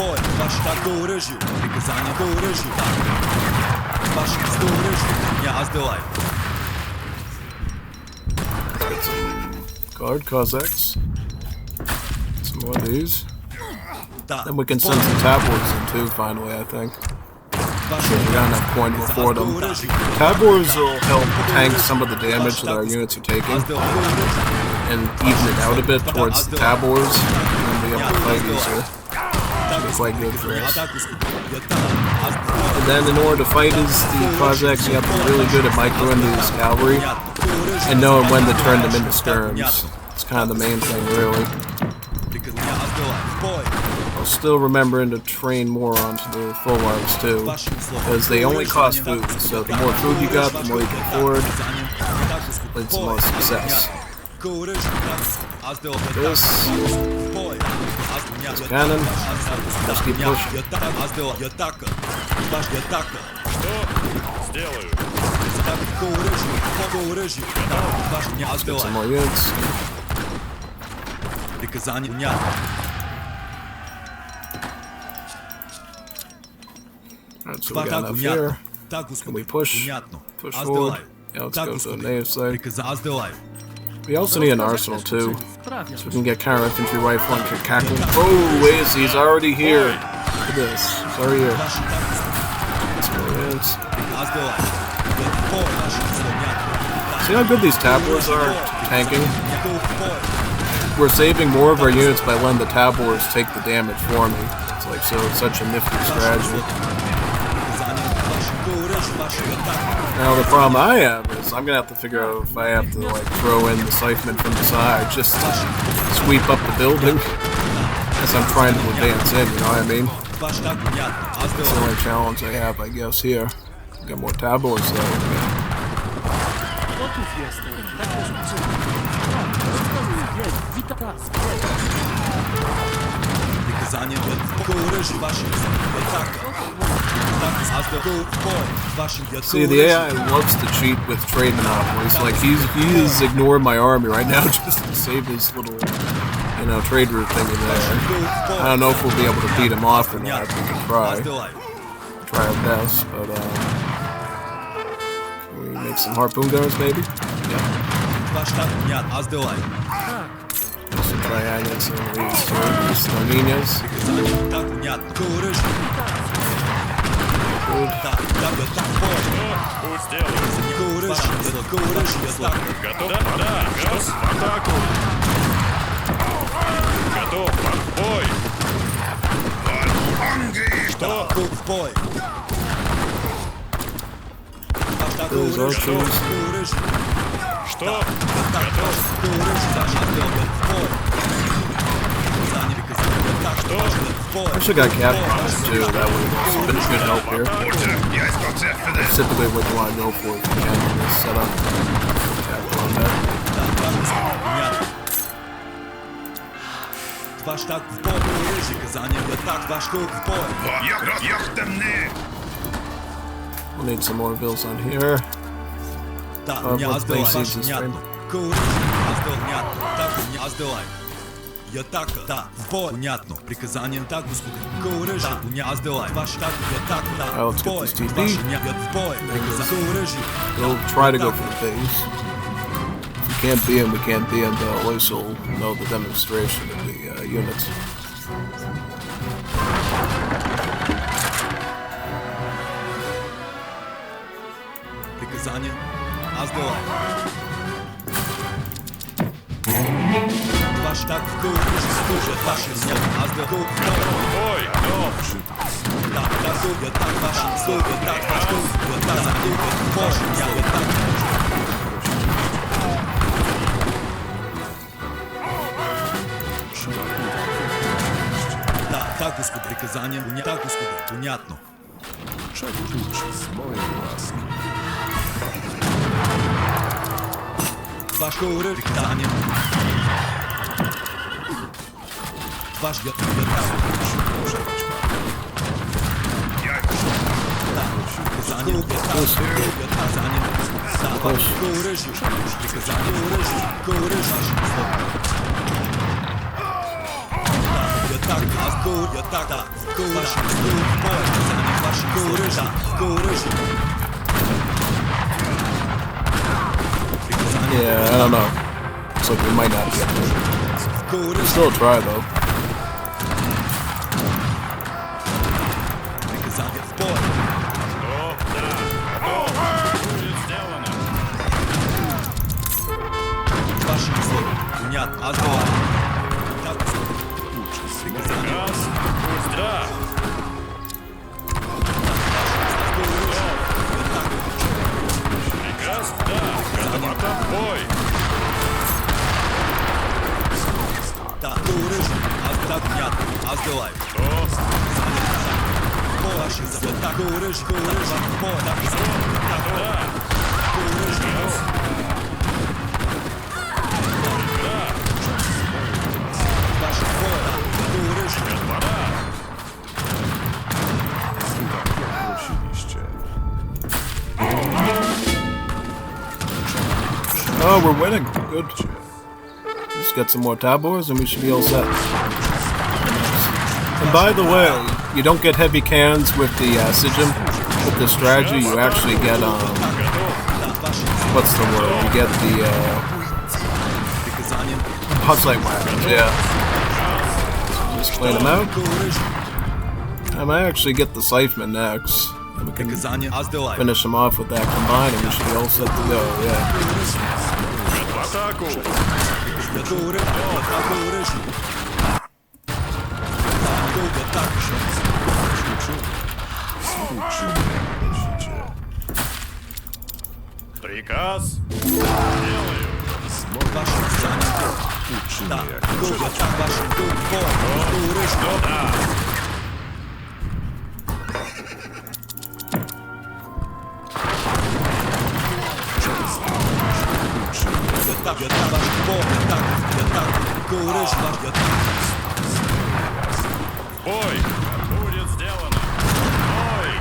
бой, ваш так до оръжию, приказание до оръжию, так. Ваш до оръжию, меня отдавай. Get some guard Cossacks. Some more of these. Да. Then we can send some tabors in too, finally, I think. We got enough coin to afford them. Tabors will help tank some of the damage that our units are taking and even it out a bit towards the tabors, and be able to fight easier. Should be quite good for us. And then in order to fight as the Cossacks, you have to be really good at microing these cavalry and knowing when to turn them into skirms. It's kind of the main thing, really. While still remembering to train more onto the full arms too, because they only cost food, so the more food you got, the more you can afford, leads to more success. This cannon, just keep pushing. Сделаю. Let's get some more units. Приказание понятно. Alright, so we got enough here. Can we push? Push forward. Yeah, let's go to the native side. We also need an arsenal too, so we can get counter infantry rifle and kick cackle. Oh, wait, he's already here. Look at this. He's already here. See how good these tabors are tanking? We're saving more of our units by letting the tabors take the damage for me. It's like, so it's such a nifty strategy. Now the problem I have is I'm gonna have to figure out if I have to like throw in the scythemen from the side just to sweep up the building as I'm trying to advance in, you know what I mean? That's the only challenge I have, I guess, here. Got more tabors though. Gotów jestem. Tak też uczynię. Witam. Приказание по оръжию вашим See, the AI loves to cheat with trade monopolies. Like he's ignoring my army right now just to save his little, you know, trade route thing in there. I don't know if we'll be able to beat him off or not. We can try our best, but can we make some harpoon guns, maybe? Yeah. Also try hanging some of these Slovenias. Пусть делают. Готов? Да, газ в атаку. Готов, в бой. Что? в бой. Those archers. Что? Готов. I should got captains too, that would have been a good help here. Typically what you want to go for if you can in this setup. Captain on that. Ваш так в бой, приказание так ваш в бой. We'll need some more bills on here. Let's base siege this frame. Я так, да, в бой. Понятно. Приказание так, господин. Go оръжие. Да, аз делай. Ваш так, я так, да, Let's get this TP. в бой. Приказание оръжие. We'll try to go for the base. If we can't be him, we can't be him, but at least we'll know the demonstration of the units. Приказание. Аз делай. Ваш так в гол, служа ваши зня, аз да гол в Бой, готов. так, да, гол, я так ваши, гол, я так ваш гол, я так за гол, я боже, я так. Да, так, Господи, приказание, так, Господи, понятно. Czego uczy z mojej łaski? Ваш гол, приказание. Ваш я так. Приказание, приказание, tak, ja tak, waszym przyказанием, waszym Yeah, I don't know. Looks like we might not get there. We'll still try though. приказание в бой. Будет сделано. Вашим словом, понятно, отдавай. Так, приказание. Раз. Пусть да. Приказ, да. Готово. Бой. Да, так, понятно, отдавай. Вашим словом, так, бой, так, Prosiliście. Oh, we're winning. Good. Just get some more tabors and we should be all set. And by the way, you don't get heavy cannons with the Sigim. With the strategy, you actually get, what's the word? You get the, Cossack wagons, yeah. So just clean them out. I might actually get the scytheman next. And we can приказание, отдавай. finish them off with that combined and we should be all set to go, yeah. В атаку. Приказ. Делаю. Бой. Будет сделано. Бой.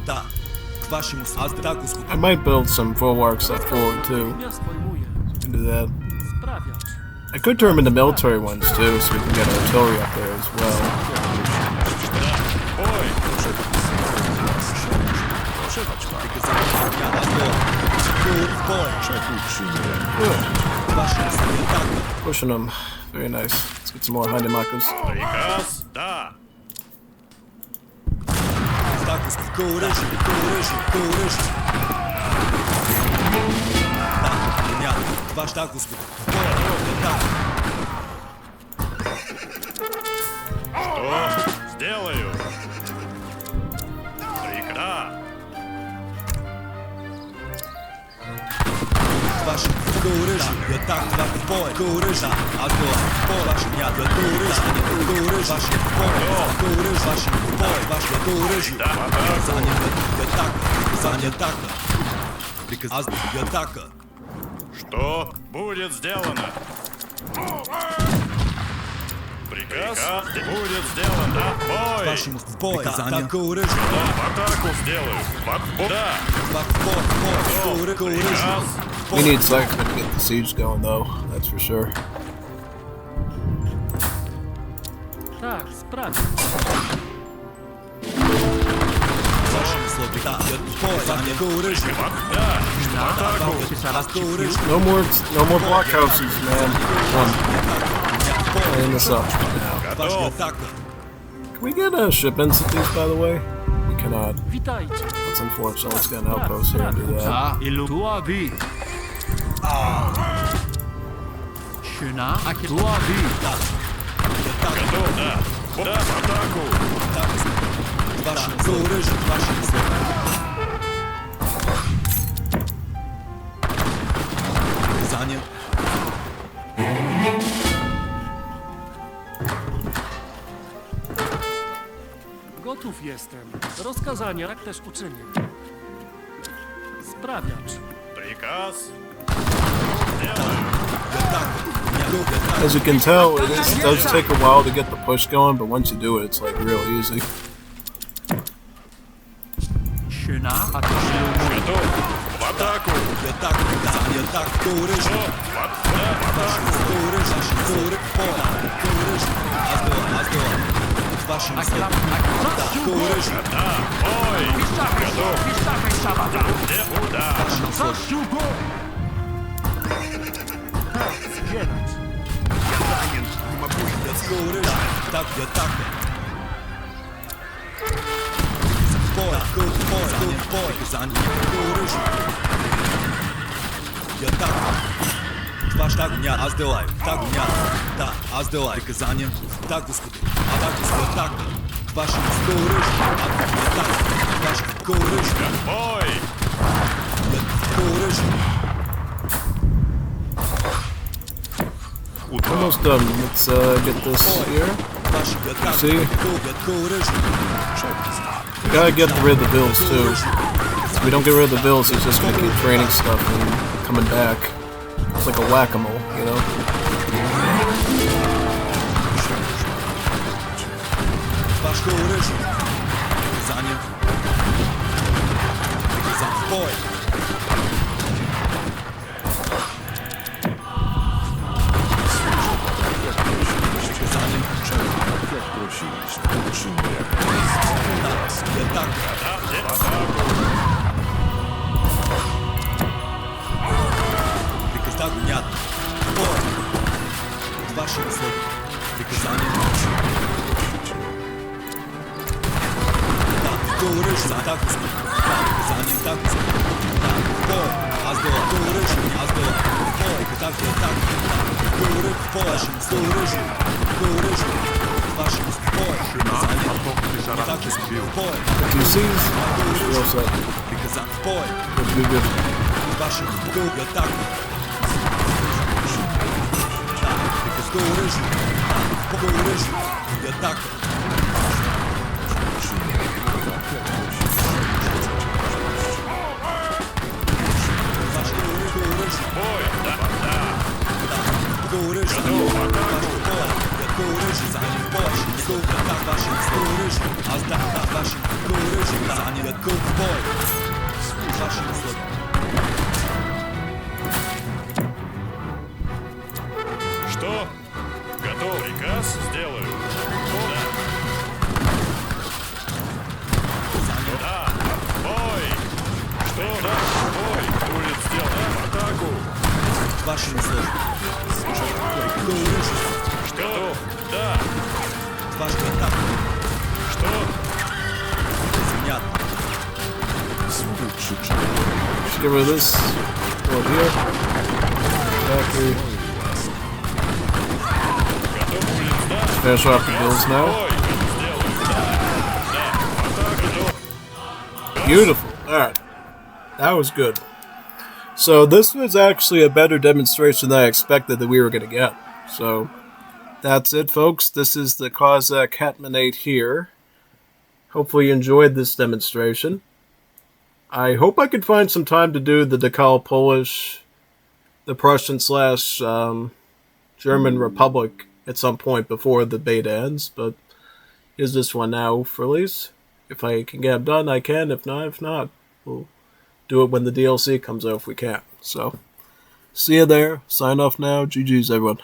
Да, к вашему атаку. I might build some bulwarks up forward too. Can do that. I could turn them into military ones too, so we can get artillery up there as well. Бой. Pushing them. Very nice. Let's get some more Hindemakas. Приказ. Да. Ваш так, господи. Что? Сделаю. Приказ. Ваш я так, два в бой. Курыжа, отдавай. Ваш я курыжа, курыжа, ваш курыжа, ваш бой, ваш курыжа. Занятака. Приказ атака. Что будет сделано? Приказ будет сделано. Бой. Вашему в бой. Курыжа. В атаку сделаю. Да. Курыжа. We need Scythemen to get the siege going though, that's for sure. Так, справді. Вашему слову, да. Курыжа. No more blockhouses, man. Clean this up now. Ваш атака. Can we get shipments at these, by the way? We cannot. Witajcie. That's unfortunate. Let's get an outpost here and do that. Tuabi. Шина, аки туаби. Готов, да. Да, в атаку. Вашему курыжа, вашему слову. Приказание. Gotów jestem. Rozkazania tak też uczynię. Sprawiacz. Приказ. As you can tell, it does take a while to get the push going, but once you do it, it's like real easy. Szyna, a to się Готов. В В атаку! Так, казание, так, курыш. Курыш, курыш, поля, курыш. Аздо. Вашим словом. Курыш. Да, бой! Готов! Где удар? Курыш. Так, я так. Пой, казание, курыш. Я так. Ваш так меня, аздылай, так меня, да, аздылай, казание, так, господи, а так, господи, так, вашим курыш, так, ваш курыш, Бой! курыш. Almost done. Let's get this here. See? Gotta get rid of the bills too. If we don't get rid of the bills, he's just gonna keep training stuff and coming back. It's like a whack-a-mole, you know? Jak prosiliśmy, uczynię jak Вашим словом, приказанием курыш, так, приказанием так, пой, аздо, курыш, аздо, пой, так, курыш, вашим курыш, вашим пой, приказанием так, пой, You see? What's up? приказанием пой, Good. вашим курыш, так. Курыш, я так. Бой! Да! Курыш, курыш, за ним бой, сколько так вашим курыш, а так вашим курыш, за ним кук бой, вашим словом. Что? Готов. Приказ сделаю. Да. Бой! Что? Да. Бой! Будет сделано. В атаку! Вашим словом. Курыш, Что? Да. ваш атак, Что? понятно. Let's get rid of this. Over here. Factory. Готов будет сдать. Finish off the bills now. Бой! Сделаю. Да. Да. В атаку. Beautiful. Alright. That was good. So this was actually a better demonstration than I expected that we were going to get. So that's it, folks. This is the Cossack Hetmanate here. Hopefully you enjoyed this demonstration. I hope I could find some time to do the Decal Polish, the Prussian / German Republic at some point before the beta ends, but here's this one now for release. If I can get them done, I can. If not, we'll do it when the DLC comes out if we can. So, see you there. Sign off now. GG's, everyone.